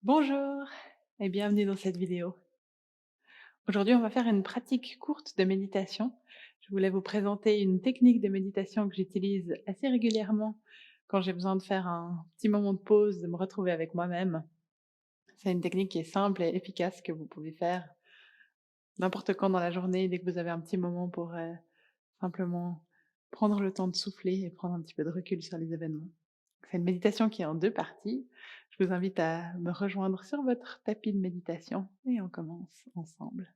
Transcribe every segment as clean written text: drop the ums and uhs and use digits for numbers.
Bonjour et bienvenue dans cette vidéo. Aujourd'hui, on va faire une pratique courte de méditation. Je voulais vous présenter une technique de méditation que j'utilise assez régulièrement quand j'ai besoin de faire un petit moment de pause, de me retrouver avec moi-même. C'est une technique qui est simple et efficace que vous pouvez faire n'importe quand dans la journée, dès que vous avez un petit moment pour simplement prendre le temps de souffler et prendre un petit peu de recul sur les événements. C'est une méditation qui est en 2 parties. Je vous invite à me rejoindre sur votre tapis de méditation et on commence ensemble.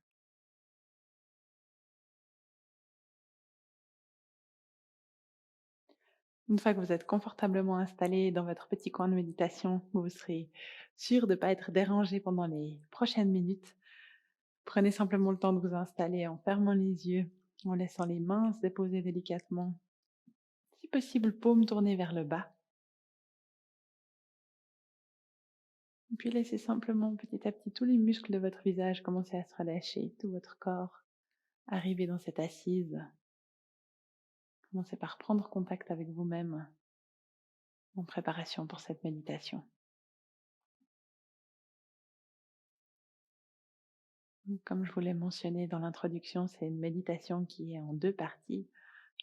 Une fois que vous êtes confortablement installé dans votre petit coin de méditation, où vous serez sûr de ne pas être dérangé pendant les prochaines minutes, prenez simplement le temps de vous installer en fermant les yeux, en laissant les mains se déposer délicatement, si possible paume tournée vers le bas. Puis laissez simplement petit à petit tous les muscles de votre visage commencer à se relâcher, tout votre corps arriver dans cette assise. Commencez par prendre contact avec vous-même en préparation pour cette méditation. Donc, comme je vous l'ai mentionné dans l'introduction, c'est une méditation qui est en 2 parties.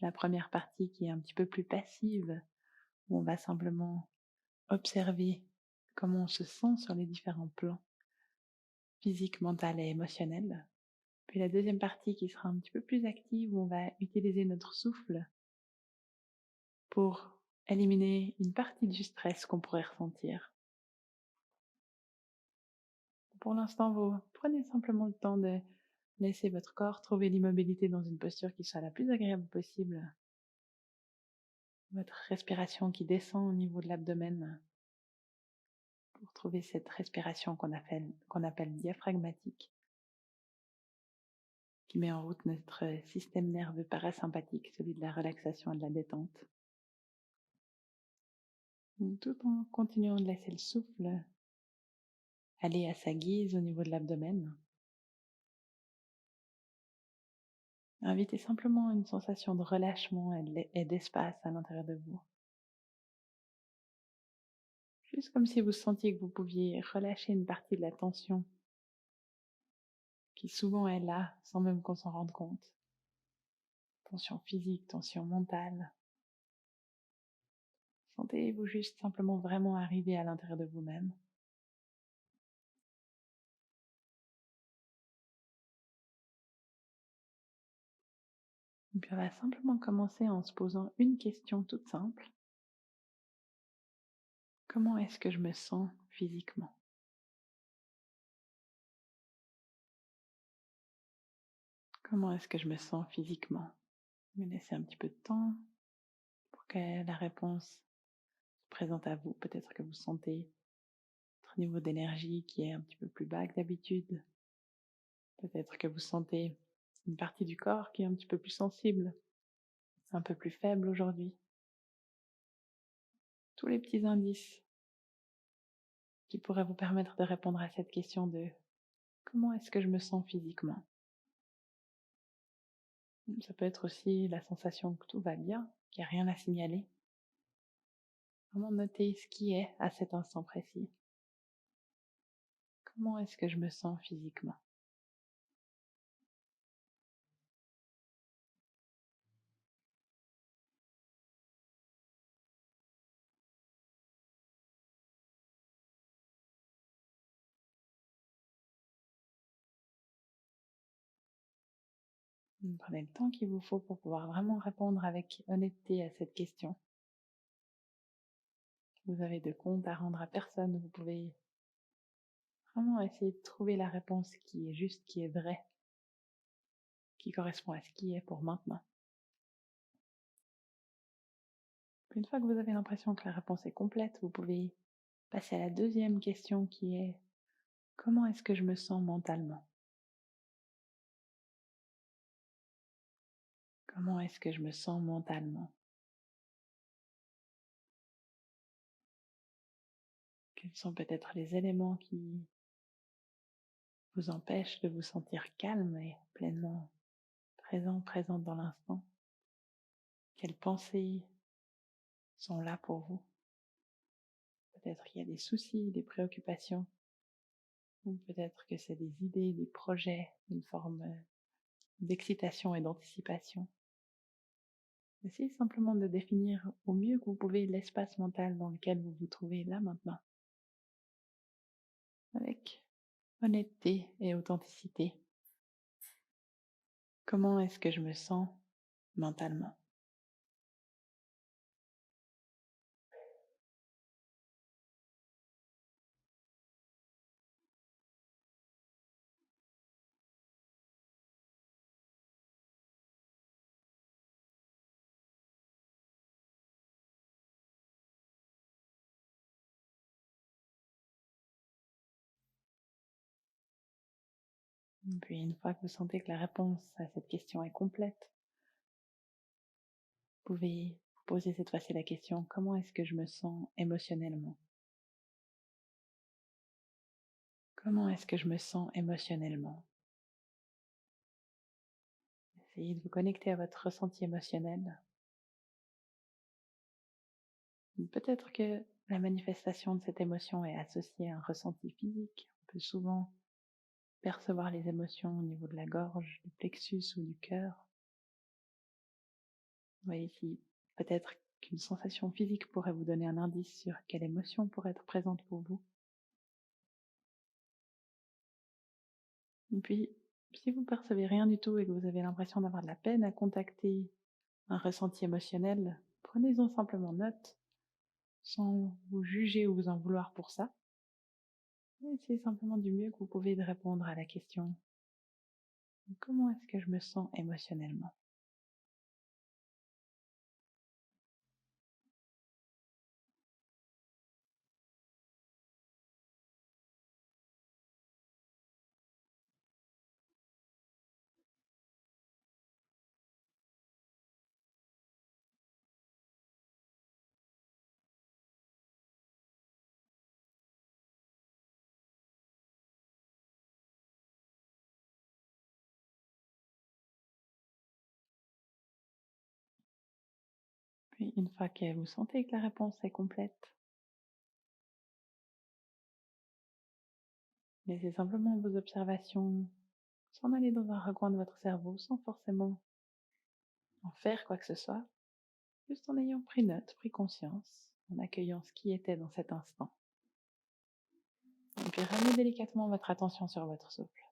La première partie qui est un petit peu plus passive, où on va simplement observer comment on se sent sur les différents plans, physique, mental et émotionnel. Puis la deuxième partie qui sera un petit peu plus active, où on va utiliser notre souffle pour éliminer une partie du stress qu'on pourrait ressentir. Pour l'instant, vous prenez simplement le temps de laisser votre corps trouver l'immobilité dans une posture qui soit la plus agréable possible. Votre respiration qui descend au niveau de l'abdomen pour trouver cette respiration qu'on appelle diaphragmatique, qui met en route notre système nerveux parasympathique, celui de la relaxation et de la détente. Tout en continuant de laisser le souffle aller à sa guise au niveau de l'abdomen. Invitez simplement une sensation de relâchement et d'espace à l'intérieur de vous. Juste comme si vous sentiez que vous pouviez relâcher une partie de la tension qui souvent est là sans même qu'on s'en rende compte. Tension physique, tension mentale. Sentez-vous juste simplement vraiment arriver à l'intérieur de vous-même. Et puis on va simplement commencer en se posant une question toute simple. Comment est-ce que je me sens physiquement? Comment est-ce que je me sens physiquement? Me laisser un petit peu de temps pour que la réponse se présente à vous. Peut-être que vous sentez votre niveau d'énergie qui est un petit peu plus bas que d'habitude. Peut-être que vous sentez une partie du corps qui est un petit peu plus sensible, un peu plus faible aujourd'hui. Tous les petits indices qui pourraient vous permettre de répondre à cette question de comment est-ce que je me sens physiquement? Ça peut être aussi la sensation que tout va bien, qu'il n'y a rien à signaler. Vraiment noter ce qui est à cet instant précis. Comment est-ce que je me sens physiquement? Prenez le temps qu'il vous faut pour pouvoir vraiment répondre avec honnêteté à cette question. Vous avez de compte à rendre à personne. Vous pouvez vraiment essayer de trouver la réponse qui est juste, qui est vraie, qui correspond à ce qui est pour maintenant. Puis une fois que vous avez l'impression que la réponse est complète, vous pouvez passer à la deuxième question qui est comment est-ce que je me sens mentalement? Comment est-ce que je me sens mentalement? Quels sont peut-être les éléments qui vous empêchent de vous sentir calme et pleinement présente dans l'instant? Quelles pensées sont là pour vous? Peut-être qu'il y a des soucis, des préoccupations Ou peut-être que c'est des idées, des projets, une forme d'excitation et d'anticipation. Essayez simplement de définir au mieux que vous pouvez l'espace mental dans lequel vous vous trouvez là maintenant, avec honnêteté et authenticité. Comment est-ce que je me sens mentalement? Puis une fois que vous sentez que la réponse à cette question est complète, vous pouvez vous poser cette fois-ci la question, comment est-ce que je me sens émotionnellement? Comment est-ce que je me sens émotionnellement? Essayez de vous connecter à votre ressenti émotionnel. Peut-être que la manifestation de cette émotion est associée à un ressenti physique. On peut souvent percevoir les émotions au niveau de la gorge, du plexus ou du cœur. Vous voyez si peut-être qu'une sensation physique pourrait vous donner un indice sur quelle émotion pourrait être présente pour vous. Et puis, si vous percevez rien du tout et que vous avez l'impression d'avoir de la peine à contacter un ressenti émotionnel, prenez-en simplement note, sans vous juger ou vous en vouloir pour ça. Essayez simplement du mieux que vous pouvez de répondre à la question, comment est-ce que je me sens émotionnellement? Puis, une fois que vous sentez que la réponse est complète, laissez simplement vos observations s'en aller dans un recoin de votre cerveau sans forcément en faire quoi que ce soit, juste en ayant pris note, pris conscience, en accueillant ce qui était dans cet instant. Et puis ramenez délicatement votre attention sur votre souffle.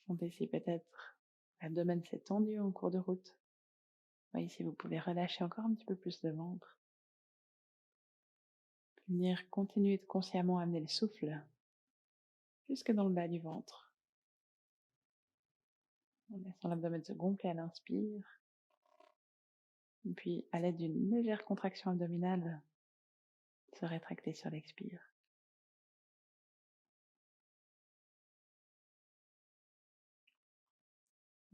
Sentez si peut-être l'abdomen s'est tendu en cours de route. Voyez si vous pouvez relâcher encore un petit peu plus le ventre. Puis venir continuer de consciemment amener le souffle jusque dans le bas du ventre. En laissant l'abdomen se gonfler à l'inspire. Et puis, à l'aide d'une légère contraction abdominale, se rétracter sur l'expire.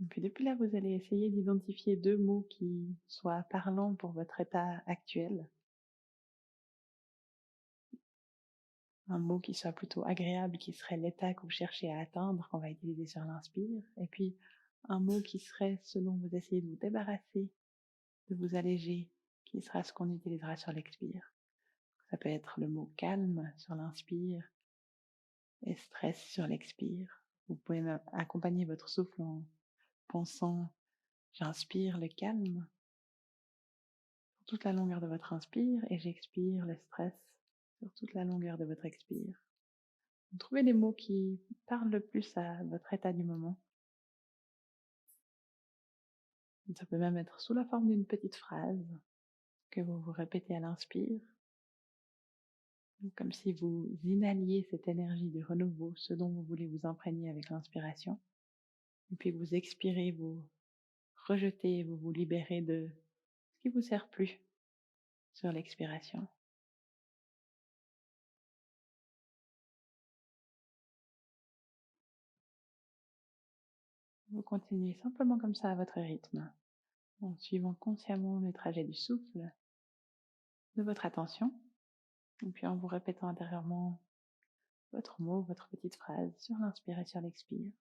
Et puis depuis là, vous allez essayer d'identifier deux mots qui soient parlants pour votre état actuel. Un mot qui soit plutôt agréable, qui serait l'état que vous cherchez à atteindre, qu'on va utiliser sur l'inspire. Et puis un mot qui serait ce dont vous essayez de vous débarrasser, de vous alléger, qui sera ce qu'on utilisera sur l'expire. Ça peut être le mot calme sur l'inspire et stress sur l'expire. Vous pouvez même accompagner votre souffle en pensant j'inspire le calme sur toute la longueur de votre inspire et j'expire le stress sur toute la longueur de votre expire. Trouvez les mots qui parlent le plus à votre état du moment. Ça peut même être sous la forme d'une petite phrase que vous vous répétez à l'inspire, comme si vous inhaliez cette énergie du renouveau, ce dont vous voulez vous imprégner avec l'inspiration, et puis vous expirez, vous rejetez, vous vous libérez de ce qui vous sert plus sur l'expiration. Vous continuez simplement comme ça à votre rythme, en suivant consciemment le trajet du souffle, de votre attention, et puis en vous répétant intérieurement votre mot, votre petite phrase sur l'inspire et sur l'expire.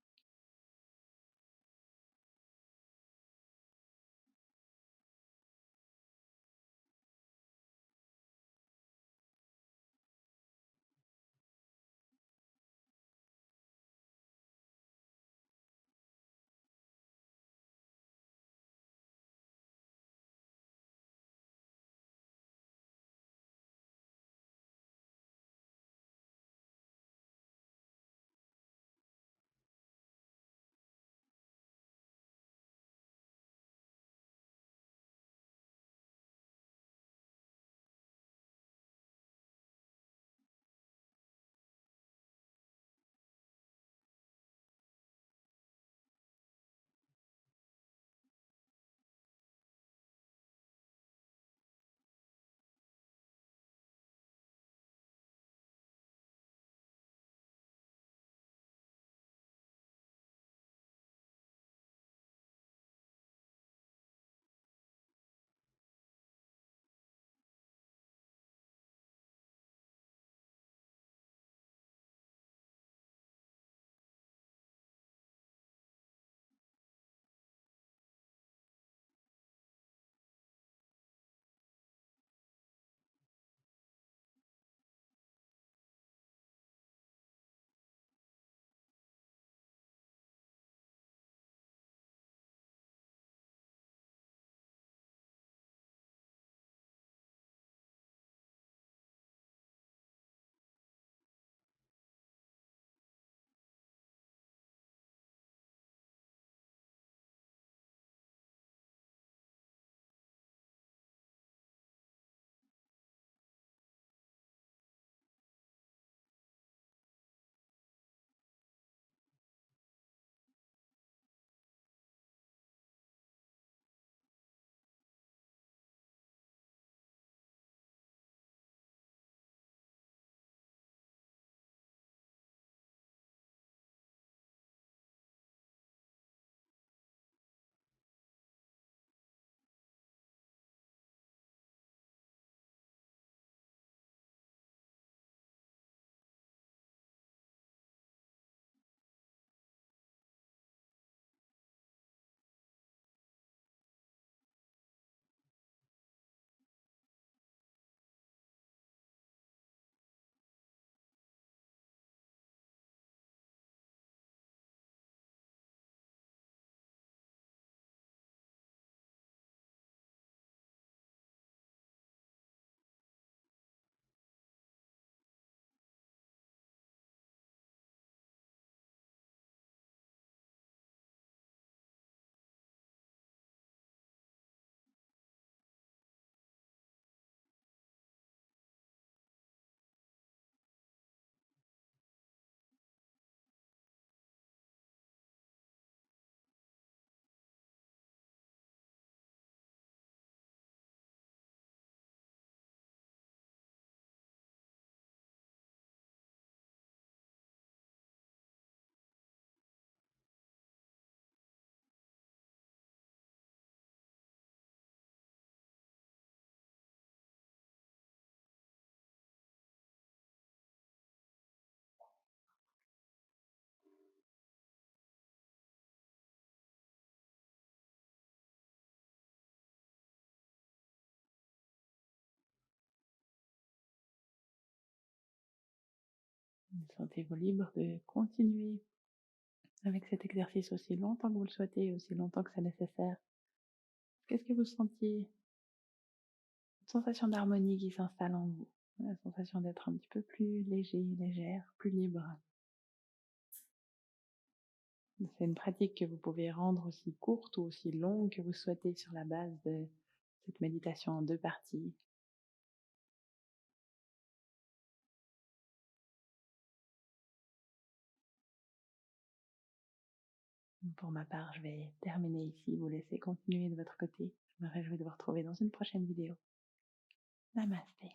Sentez-vous libre de continuer avec cet exercice aussi longtemps que vous le souhaitez, aussi longtemps que c'est nécessaire. Qu'est-ce que vous sentiez? Une sensation d'harmonie qui s'installe en vous, la sensation d'être un petit peu plus léger, légère, plus libre. C'est une pratique que vous pouvez rendre aussi courte ou aussi longue que vous souhaitez sur la base de cette méditation en 2 parties. Pour ma part, je vais terminer ici, vous laisser continuer de votre côté. Je me réjouis de vous retrouver dans une prochaine vidéo. Namasté.